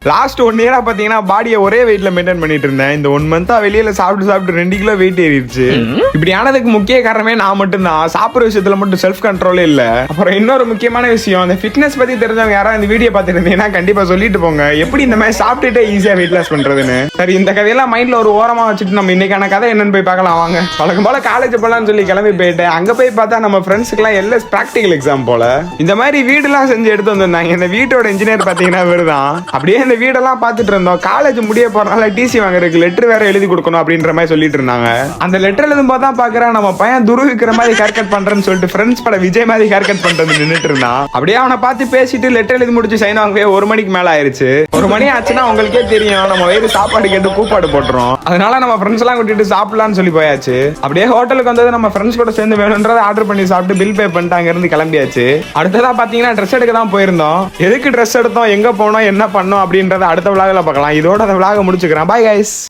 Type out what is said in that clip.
Last 1 இயரா பாத்தீங்கன்னா பாடியை ஒரே வெயிட்ல மெயின்டைன் பண்ணிட்டு இருந்தேன். இந்த 1 மந்த்தா வெளியில சாப்பிட்டு 2 கிலோ வெயிட் ஏறிடுச்சு. இப்படி ஆனதுக்கு முக்கிய காரணமே நான் மட்டும்தான். சாப்பிடுற விஷயத்துல மட்டும் செல்ஃப் கண்ட்ரோலே இல்ல. அப்புறம் இன்னொரு முக்கியமான விஷயம், இந்த ஃபிட்னஸ் பத்தி தெரிஞ்சவங்க யாராவது இந்த வீடியோ பார்த்துட்டு இருந்தீங்கன்னா கண்டிப்பா சொல்லிட்டு போங்க, எப்படி இந்த மாதிரி சாப்பிட்டுட்டே ஈஸியா வெயிட் லாஸ் பண்றதுன்னு. சரி, இந்த கதையெல்லாம் மைண்ட்ல ஒரு ஓரமா வச்சுட்டு நம்ம இன்னைக்கான கதை என்னன்னு போய் பார்க்கலாம் வாங்க. வழக்கம் போல காலேஜ் போலான்னு சொல்லி கிளம்பி போயிட்டேன். அங்க போய் பார்த்தா நம்ம ஃப்ரெண்ட்ஸ்க்குலாம் எல்எஸ் பிராக்டிகல் எக்ஸாம் போல. இந்த மாதிரி வீடுலாம் செஞ்சு எடுத்து வந்திருந்தாங்க. இந்த வீட்டோட இன்ஜினியர் பாத்தீங்கன்னா இவருதான். அப்படியே இந்த வீடெல்லாம் பார்த்துட்டு இருந்தோம். காலேஜ் முடிய போறனால டிசி வாங்குறதுக்கு லெட்டர் வேற எழுதி கொடுக்கணும் அப்படின்ற மாதிரி சொல்லிட்டு இருந்தாங்க. அந்த லெட்டர் எழுதும் போது தான் பாக்குறேன் நம்ம பையன் துருவிக்கிற மாதிரி ஹேர் கட் பண்றேன்னு சொல்லிட்டு ஃப்ரெண்ட்ஸ் பட விஜய் மாதிரி ஹேர் கட் பண்றது நின்னுட்டு இருந்தான். அப்படியே அவனை பார்த்து பேசிட்டு லெட்டர் எழுதி முடிச்சு சைன் வாங்கவே 1 மணிக்கு மேல ஆயிருச்சு. 1 மணி ஆச்சுன்னா உங்களுக்கே தெரியும் நம்ம வயிறு சாப்பாடு கேட்டு கூப்பாடு போட்டுரும். அதனால நம்ம ஃப்ரெண்ட்ஸ் எல்லாம் கூட்டிட்டு சாப்பிடலாம்னு சொல்லி போயாச்சு. அப்படியே ஹோட்டலுக்கு வந்தது நம்ம ஃப்ரெண்ட்ஸ் கூட சேர்ந்து வேணும்ன்றதை ஆர்டர் பண்ணி சாப்பிட்டு பில் பே பண்ணிட்டு அங்க இருந்து கிளம்பியாச்சு. அடுத்ததா பாத்தீங்கன்னா ட்ரெஸ் எடுக்க தான் போயிருந்தோம். எதுக்கு ட்ரெஸ் எடுத்தோம், எங்க போனோம், என்ன பண்ணோம் அப்படின்றத அடுத்த விளாக்ல பார்க்கலாம். இதோட அந்த விளாக முடிச்சுக்கிறேன். Bye guys.